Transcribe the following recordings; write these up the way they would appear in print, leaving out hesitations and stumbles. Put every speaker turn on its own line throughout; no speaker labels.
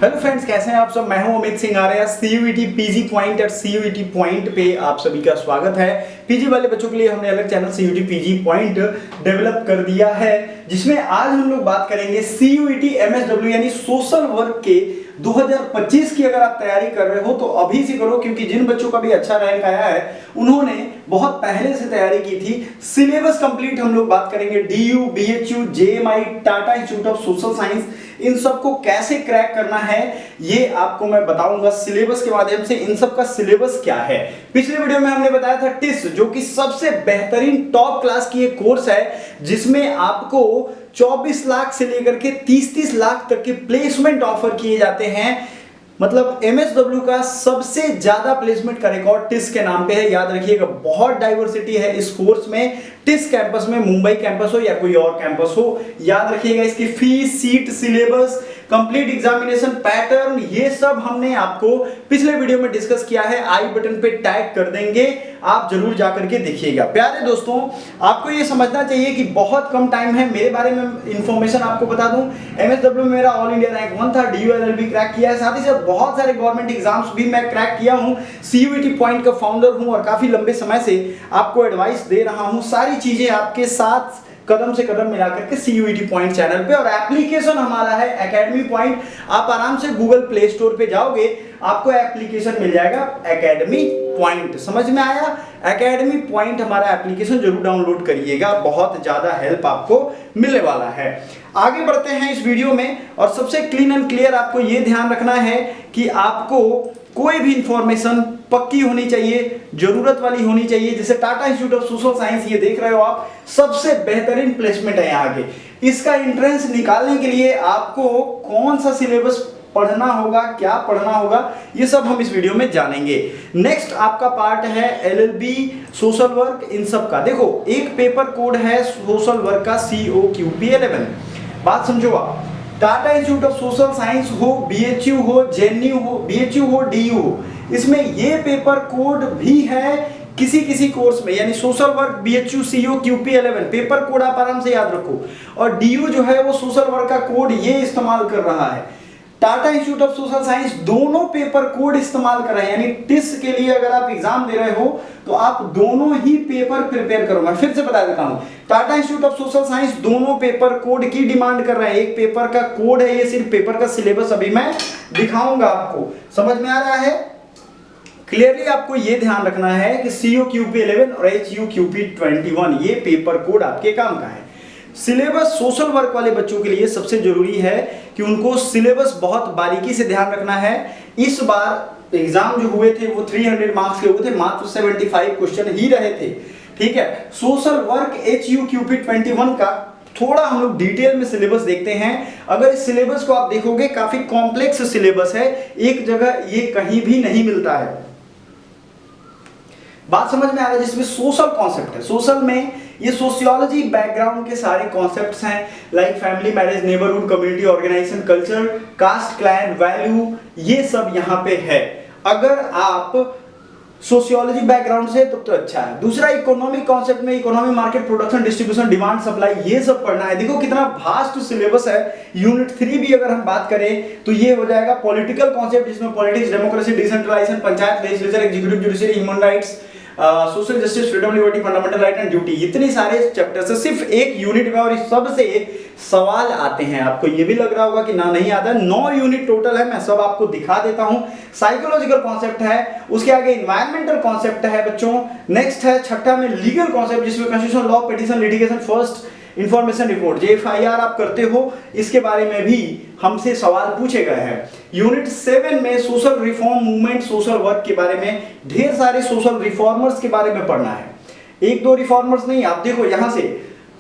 Hello friends, कैसे हैं आप सब। मैं हूं Amit Singh Arya. CUET PG point और सीयूईटी पॉइंट पे आप सभी का स्वागत है। पीजी वाले बच्चों के लिए हमने अलग channel CUET PG point develop कर दिया है, जिसमें आज हम लोग बात करेंगे सीयूईटी एमएसडब्ल्यू यानी सोशल वर्क के 2025 की। अगर आप तैयारी कर रहे हो तो अभी से करो, क्योंकि जिन बच्चों का भी अच्छा रैंक आया है उन्होंने बहुत पहले से तैयारी की थी। सिलेबस कंप्लीट हम लोग बात करेंगे। DU, BHU, JMI, Tata institute of social science, इन सबको कैसे क्रैक करना है ये आपको मैं बताऊंगा सिलेबस के माध्यम से। इन सब का सिलेबस क्या है, पिछले वीडियो में हमने बताया था टिस, जो कि सबसे बेहतरीन टॉप क्लास की एक कोर्स है, जिसमें आपको 24 लाख से लेकर के 30-30 लाख तक के प्लेसमेंट ऑफर किए जाते हैं। मतलब एमएसडब्ल्यू का सबसे ज्यादा प्लेसमेंट का रिकॉर्ड टिस के नाम पे है। याद रखिएगा, बहुत डाइवर्सिटी है इस कोर्स में। टिस कैंपस में, मुंबई कैंपस हो या कोई और कैंपस हो, याद रखिएगा इसकी fees, seat, syllabus, complete examination pattern, ये सब हमने आपको पिछले वीडियो में डिस्कस किया है। आई बटन पे टैग कर देंगे, आप जरूर जाकर के देखिएगा। प्यारे दोस्तों, आपको ये समझना चाहिए कि बहुत कम टाइम है। मेरे बारे में इंफॉर्मेशन आपको बता दूं, एमएसडब्ल्यू में मेरा ऑल इंडिया रैंक 1 था, डीयू एलएलबी क्रैक किया है, साथ ही साथ बहुत सारे गवर्नमेंट एग्जाम्स भी मैं क्रैक किया हूं। सीयूईटी पॉइंट का फाउंडर हूं और काफी लंबे समय से आपको एडवाइस दे रहा हूं। सारी चीजें आपके साथ कदम से कदम मिलाकर के सीयूईटी पॉइंट चैनल पे। और एप्लीकेशन हमारा है एकेडमी पॉइंट। आप आराम से गूगल प्ले स्टोर पे जाओगे, आपको एप्लीकेशन मिल जाएगा एकेडमी पॉइंट। समझ में आया? एकेडमी पॉइंट हमारा एप्लीकेशन जरूर डाउनलोड करिएगा, बहुत ज्यादा हेल्प आपको मिलने वाला है। आगे बढ़ते हैं इस वीडियो में, और सबसे क्लीन एंड क्लियर आपको यह ध्यान रखना है कि आपको कोई भी इंफॉर्मेशन पक्की होनी चाहिए, जरूरत वाली होनी चाहिए। जैसे Tata institute of social science, ये देख रहे हो आप, सबसे बेहतरीन प्लेसमेंट है यहाँ के। इसका एंट्रेंस निकालने के लिए आपको कौन सा सिलेबस पढ़ना होगा, क्या पढ़ना होगा, ये सब हम इस वीडियो में जानेंगे। नेक्स्ट आपका पार्ट है एलएलबी, सोशल वर्क, इन सब का। देखो, एक पेपर कोड है सोशल वर्क का COQP11। बात समझो आप, Tata institute of social science हो, बीएचयू हो, जेएनयू हो, बीएचयू हो, डीयू हो, इसमें ये पेपर कोड भी है किसी किसी कोर्स में। यानी social work, BHU, COQP11 paper code आप आराम से याद रखो। और डीयू जो है वो सोशल वर्क का कोड ये इस्तेमाल कर रहा है। Tata institute of social science दोनों पेपर कोड इस्तेमाल कर रहे हैं। यानी टिस के लिए अगर आप एग्जाम दे रहे हो तो आप दोनों ही पेपर प्रिपेयर करो। मैं फिर से बता देता हूं, Tata institute of social science दोनों पेपर कोड की डिमांड कर रहे हैं। एक पेपर का कोड है, ये सिर्फ पेपर का सिलेबस अभी मैं दिखाऊंगा आपको। समझ में आ रहा है? क्लियरली आपको यह ध्यान रखना है कि COQP11 और HUQP21 ये पेपर कोड आपके काम का है। सिलेबस सोशल वर्क वाले बच्चों के लिए सबसे जरूरी है कि उनको सिलेबस बहुत बारीकी से ध्यान रखना है। इस बार एग्जाम जो हुए थे वो 300 मार्क्स के हुए थे, मात्र 75 क्वेश्चन ही रहे थे। ठीक है, सोशल वर्क HUQP21 का थोड़ा हम लोग डिटेल में सिलेबस देखते हैं। अगर इस सिलेबस को आप देखोगे, काफी कॉम्प्लेक्स सिलेबस है, एक जगह ये कहीं भी नहीं मिलता है। बात समझ में आ रहा है? जिसमें सोशल कॉन्सेप्ट है, सोशल में ये सोशियोलॉजी बैकग्राउंड के सारे कॉन्सेप्ट्स हैं, like family, marriage, neighbourhood, community organisation, culture, caste, clan, value, ये सब यहाँ पे है। अगर आप सोशियोलॉजी बैकग्राउंड से तो अच्छा है। दूसरा, इकोनॉमिक कॉन्सेप्ट में economy, market, production, distribution, demand, supply, ये सब पढ़ना है। देखो कितना वास्ट सिलेबस है। यूनिट 3 भी अगर हम बात करें तो ये हो जाएगा पॉलिटिकल कॉन्सेप्ट, जिसमें politics, democracy, decentralisation, panchayat, legislature, executive, judiciary, human rights, social justice, freedom, liberty, fundamental right and duty, इतने सारे चैप्टर्स है सिर्फ एक यूनिट में, और इस सब से सवाल आते हैं। आपको ये भी लग रहा होगा कि ना नहीं आता है। 9 यूनिट टोटल है, मैं सब आपको दिखा देता हूं। साइकोलॉजिकल कॉन्सेप्ट है, उसके आगे इन्वायरमेंटल कॉन्सेप्ट है बच्चों। नेक्स्ट है छठा में लीगल कॉन्सेप्ट, जिसमें constitution, law, petition, litigation, first information report, जो FIR आप करते हो, इसके बारे में भी हमसे सवाल पूछे गए हैं। यूनिट 7 में social reform movement, social work के बारे में, ढेर सारे सोशल रिफॉर्मर्स के बारे में पढ़ना है। एक दो रिफॉर्मर्स नहीं, आप देखो यहां से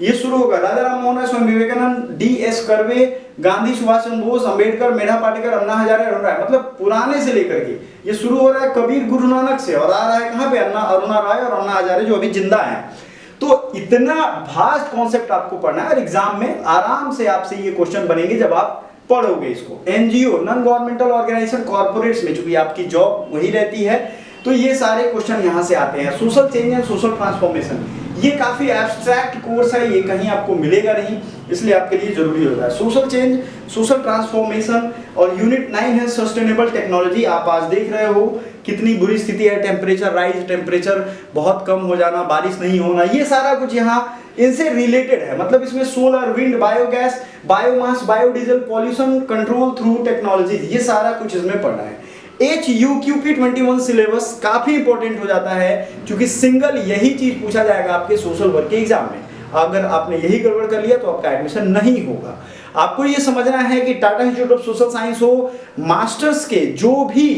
ये शुरू होगा, राजा राम मोहन राय, स्वामी विवेकानंद, DS कर्वे, गांधी, सुभाष चंद्र बोस, अंबेडकर, मेधा पाटेकर, अन्ना हजारे, अरुण राय, मतलब पुराने से लेकर के ये शुरू हो रहा है कबीर, गुरु नानक से, और आ रहा है कहां पे, अरुणा राय और अन्ना हजारे जो अभी जिंदा हैं। तो इतना वास्ट कॉन्सेप्ट आपको पढ़ना है, और एग्जाम में आराम से आपसे ये क्वेश्चन बनेंगे जब आप पढ़ोगे इसको। NGO, non governmental organisation, corporates में चूंकि आपकी जॉब वही रहती है, तो ये सारे क्वेश्चन यहां से आते हैं। Social change and social transformation, ये काफी एब्स्ट्रैक्ट कोर्स है, ये कहीं आपको मिलेगा नहीं, इसलिए आपके लिए जरूरी होता है। सोशल चेंज, सोशल ट्रांसफॉर्मेशन, और यूनिट 9 है सस्टेनेबल टेक्नोलॉजी। आप आज देख रहे हो कितनी बुरी स्थिति है, टेम्परेचर राइज, टेम्परेचर बहुत कम हो जाना, बारिश नहीं होना, ये सारा कुछ यहाँ इनसे रिलेटेड है। मतलब इसमें solar, wind, biogas, biomass, biodiesel, pollution control through technology, ये सारा कुछ इसमें पढ़ना है। HUQP21 सिलेबस काफी इंपॉर्टेंट हो जाता है, क्योंकि सिंगल यही चीज पूछा जाएगा आपके सोशल वर्क के एग्जाम में। अगर आपने यही गड़बड़ कर लिया तो आपका एडमिशन नहीं होगा। आपको ये समझना है कि Tata institute of social science हो, मास्टर्स के जो भी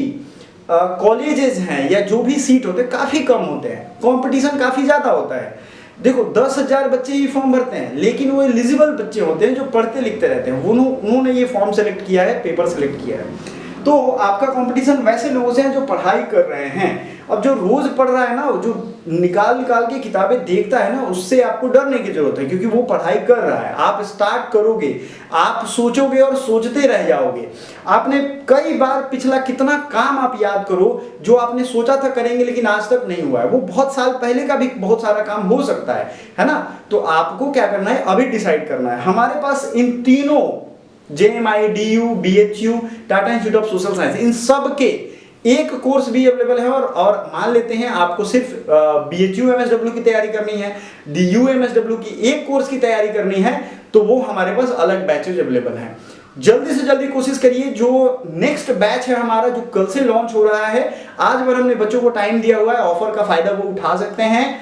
कॉलेजेस हैं या जो भी सीट होते हैं काफी कम होते हैं, कंपटीशन काफी ज्यादा होता है। देखो 10,000 बच्चे ही फॉर्म भरते हैं, लेकिन वो एलिजिबल बच्चे होते हैं जो पढ़ते लिखते रहते हैं, उन्होंने ये फॉर्म सेलेक्ट किया है, पेपर सेलेक्ट किया है। तो आपका कंपटीशन वैसे लोगों से है जो पढ़ाई कर रहे हैं। अब जो रोज पढ़ रहा है ना, जो निकाल के किताबें देखता है ना, उससे आपको डरने की जरूरत है, क्योंकि वो पढ़ाई कर रहा है। आप स्टार्ट करोगे, आप सोचोगे और सोचते रह जाओगे। आपने कई बार पिछला कितना काम आप याद करो जो आपने सोचा था करेंगे लेकिन आज तक नहीं हुआ है, वो बहुत साल पहले का भी बहुत सारा काम हो सकता है ना। तो आपको क्या करना है, अभी डिसाइड करना है। हमारे पास इन तीनों JMI, DU, BHU, Tata institute of social science, इन सब के एक कोर्स भी अवेलेबल है। और मान लेते हैं आपको सिर्फ BHU MSW की तैयारी करनी है, DU MSW की एक कोर्स की तैयारी करनी है, तो वो हमारे पास अलग बैचेज अवेलेबल हैं। जल्दी से जल्दी कोशिश करिए। जो नेक्स्ट बैच है हमारा, जो कल से लॉन्च हो रहा है, आज भर हमने बच्चों को टाइम दिया हुआ है, ऑफर का फायदा वो उठा सकते हैं।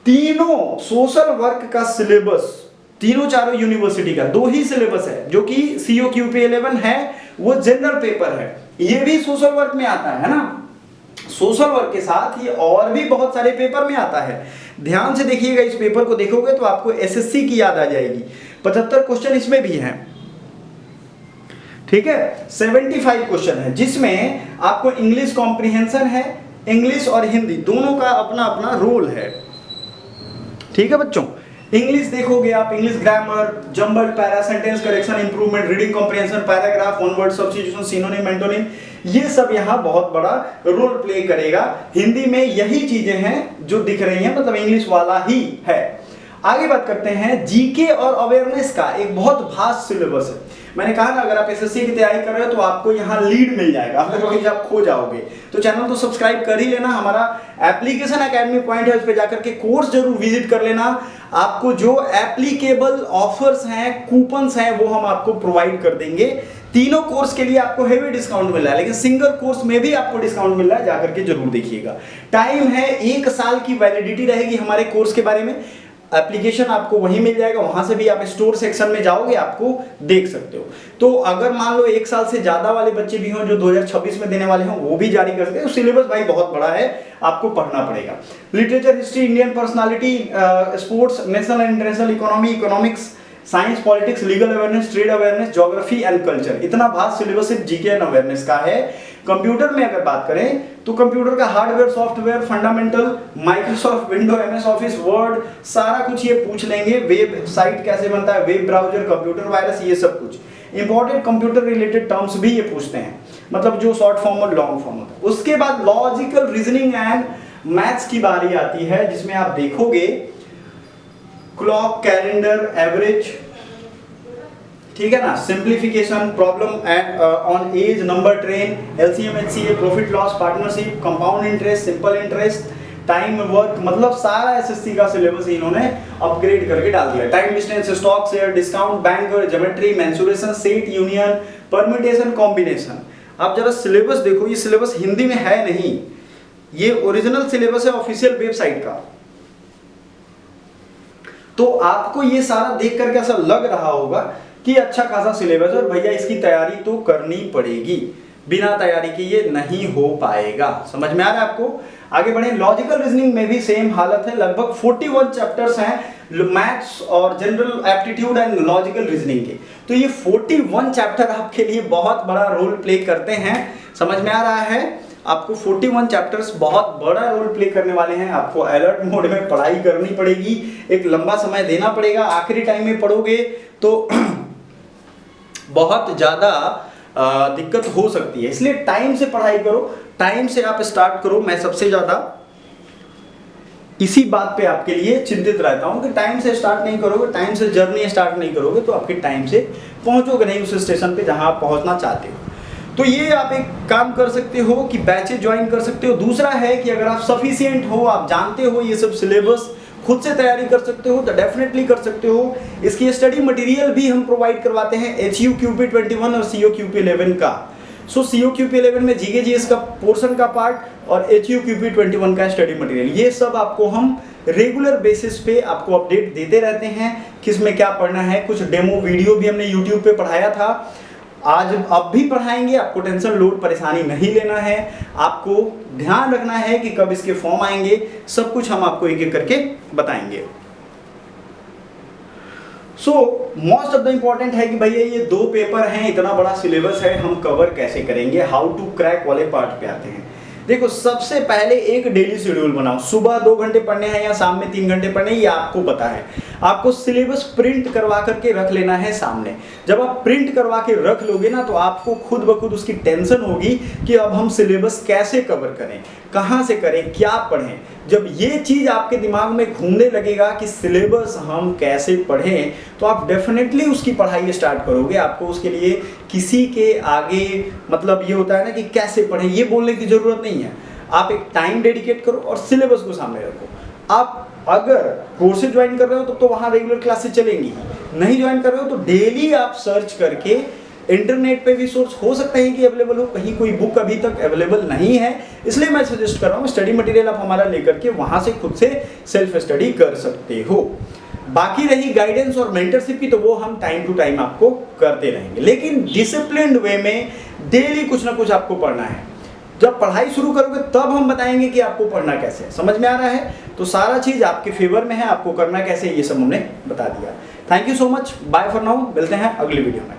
तीनों सोशल वर्क का सिलेबस, तीनों चारों यूनिवर्सिटी का 2 ही सिलेबस है, जो कि COQP11 है, वो जनरल पेपर है, ये भी सोशल वर्क में आता है ना। सोशल वर्क के साथ ये और भी बहुत सारे पेपर में आता है। ध्यान से देखिएगा, इस पेपर को देखोगे तो आपको SSC की याद आ जाएगी। 75 क्वेश्चन इसमें भी हैं, ठीक है। 75 क्वेश्चन है, जिसमें आपको इंग्लिश कॉम्प्रिहेंशन है, इंग्लिश और हिंदी दोनों का अपना अपना रोल है, ठीक है बच्चों। इंग्लिश देखोगे आप, English grammar, jumbled para, sentence correction, improvement, reading comprehension, paragraph, one word substitution, synonym, antonym, ये सब यहाँ बहुत बड़ा रोल प्ले करेगा। हिंदी में यही चीजें हैं जो दिख रही हैं, मतलब इंग्लिश वाला ही है। आगे बात करते हैं जीके और अवेयरनेस का। एक बहुत वास्ट सिलेबस है। मैंने कहा ना, अगर आप SSC की तैयारी कर रहे हो तो आपको यहाँ लीड मिल जाएगा, अदरवाइज आप खो जाओगे। तो चैनल तो सब्सक्राइब कर ही लेना। हमारा एप्लीकेशन एकेडमी पॉइंट है, उस पर जाकर के कोर्स जरूर विजिट कर लेना। आपको जो एप्लीकेबल ऑफर्स हैं, कूपन्स हैं, वो हम आपको प्रोवाइड कर देंगे। तीनों कोर्स के लिए आपको हेवी डिस्काउंट मिल रहा है, लेकिन सिंगल कोर्स में भी आपको डिस्काउंट मिल रहा है, जाकर के जरूर देखिएगा। टाइम है, 1 साल की वैलिडिटी रहेगी हमारे कोर्स के बारे में। एप्लीकेशन आपको वहीं मिल जाएगा, वहां से भी आप स्टोर सेक्शन में जाओगे, आपको देख सकते हो। तो अगर मान लो 1 साल से ज्यादा वाले बच्चे भी हों जो 2026 में देने वाले हों, वो भी जारी कर सकते हैं। सिलेबस भाई बहुत बड़ा है, आपको पढ़ना पड़ेगा। Literature, history, Indian personality, sports, national and international economy, economics, science, politics, legal awareness, trade awareness, geography and culture, इतना वास्ट सिलेबस सिर्फ जीके एंड अवेयरनेस का है। कंप्यूटर में अगर बात करें तो कंप्यूटर का hardware, software, fundamental, Microsoft window, MS office, word, सारा कुछ ये पूछ लेंगे। वेबसाइट कैसे बनता है, वेब ब्राउजर, कंप्यूटर वायरस, ये सब कुछ इंपॉर्टेंट कंप्यूटर रिलेटेड टर्म्स भी ये पूछते हैं, मतलब जो शॉर्ट फॉर्म और लॉन्ग फॉर्म होता है। उसके बाद लॉजिकल रीजनिंग एंड मैथ्स की बारी आती है, जिसमें आप देखोगे क्लॉक, कैलेंडर, एवरेज, ठीक है ना, simplification, problem and on age, number train, LCM, HCA, profit loss, partnership, compound interest, simple interest, time work, मतलब सारा SSC का सिलेबस इन्होंने अपग्रेड करके डाल दिया। Time distance, stock share, discount, bank, geometry, mensuration, set, union, permutation, combination. आप जरा syllabus देखो, ये सिलेबस हिंदी में है नहीं, ये ओरिजिनल सिलेबस है ऑफिशियल वेबसाइट का। तो आपको ये सारा देख करके ऐसा लग रहा होगा कि अच्छा खासा सिलेबस है और भैया इसकी तैयारी तो करनी पड़ेगी, बिना तैयारी के ये नहीं हो पाएगा। समझ में आ रहा है आपको? आगे बढ़े। लॉजिकल रीजनिंग में भी सेम हालत है, लगभग 41 चैप्टर्स हैं मैथ्स और general aptitude and logical reasoning के। तो ये 41 चैप्टर आपके लिए बहुत बड़ा रोल प्ले करते हैं। समझ में आ रहा है? आपको 41 चैप्टर्स बहुत बड़ा रोल प्ले करने वाले हैं। आपको अलर्ट मोड में पढ़ाई करनी पड़ेगी, एक लंबा समय देना पड़ेगा। आखिरी टाइम में पढ़ोगे तो बहुत ज़्यादा दिक्कत हो सकती है, इसलिए टाइम से पढ़ाई करो, टाइम से आप स्टार्ट करो। मैं सबसे ज़्यादा इसी बात पे आपके लिए चिंतित रहता हूँ कि टाइम से स्टार्ट नहीं करोगे, टाइम से जर्नी स्टार्ट नहीं करोगे तो आपके टाइम से पहुंचोगे नहीं उस स्टेशन पे जहां आप पहुंचना चाहते हो। तो ये आप एक काम कर सकते हो कि बैचेज ज्वाइन कर सकते हो। दूसरा है कि अगर आप सफिशिएंट हो, आप जानते हो ये सब सिलेबस, खुद से तैयारी कर सकते हो तो डेफिनेटली कर सकते हो। इसकी स्टडी मटेरियल भी हम प्रोवाइड करवाते हैं HUQP21 और COQP11 का। सो COQP11 में जीके जीएस का पोर्शन का पार्ट और HUQP21 का स्टडी मटेरियल, ये सब आपको हम रेगुलर बेसिस पे आपको अपडेट देते रहते हैं किस में क्या पढ़ना है। कुछ डेमो वीडियो भी हमने YouTube पे पढ़ाया था, आज अब भी पढ़ाएंगे। आपको टेंशन लोड परेशानी नहीं लेना है, आपको ध्यान रखना है कि कब इसके फॉर्म आएंगे, सब कुछ हम आपको एक एक करके बताएंगे। So most of the important है कि भैया ये 2 पेपर हैं, इतना बड़ा सिलेबस है, हम कवर कैसे करेंगे, हाउ टू क्रैक वाले पार्ट पे आते हैं। देखो सबसे पहले एक डेली शेड्यूल बनाओ, सुबह 2 घंटे पढ़ने हैं या शाम में 3 घंटे पढ़ने, ये आपको पता है। आपको सिलेबस प्रिंट करवा करके रख लेना है सामने। जब आप प्रिंट करवा के रख लोगे ना तो आपको खुद ब खुद उसकी टेंशन होगी कि अब हम सिलेबस कैसे कवर करें, कहाँ से करें, क्या पढ़ें। जब ये चीज़ आपके दिमाग में घूमने लगेगा कि सिलेबस हम कैसे पढ़ें तो आप डेफिनेटली उसकी पढ़ाई स्टार्ट करोगे। आपको उसके लिए किसी के आगे मतलब ये होता है ना कि कैसे पढ़ें ये बोलने की ज़रूरत नहीं है। आप एक टाइम डेडिकेट करो और सिलेबस को सामने रखो। आप अगर कोर्सेज ज्वाइन कर रहे हो तो वहाँ रेगुलर क्लासेस चलेंगी, नहीं ज्वाइन कर रहे हो तो डेली आप सर्च करके, इंटरनेट पे भी सोर्स हो सकते हैं कि अवेलेबल हो, कहीं कोई बुक अभी तक अवेलेबल नहीं है, इसलिए मैं सजेस्ट कर रहा हूँ स्टडी मटेरियल आप हमारा लेकर के वहाँ से खुद से सेल्फ स्टडी कर सकते हो। बाकी रही गाइडेंस और मेंटरशिप की तो वो हम टाइम टू टाइम आपको करते रहेंगे, लेकिन डिसिप्लिन्ड वे में डेली कुछ ना कुछ आपको पढ़ना है। जब पढ़ाई शुरू करोगे तब हम बताएंगे कि आपको पढ़ना कैसे है। समझ में आ रहा है? तो सारा चीज़ आपके फेवर में है, आपको करना कैसे ये सब हमने बता दिया। Thank you so much, bye for now, मिलते हैं अगली वीडियो में।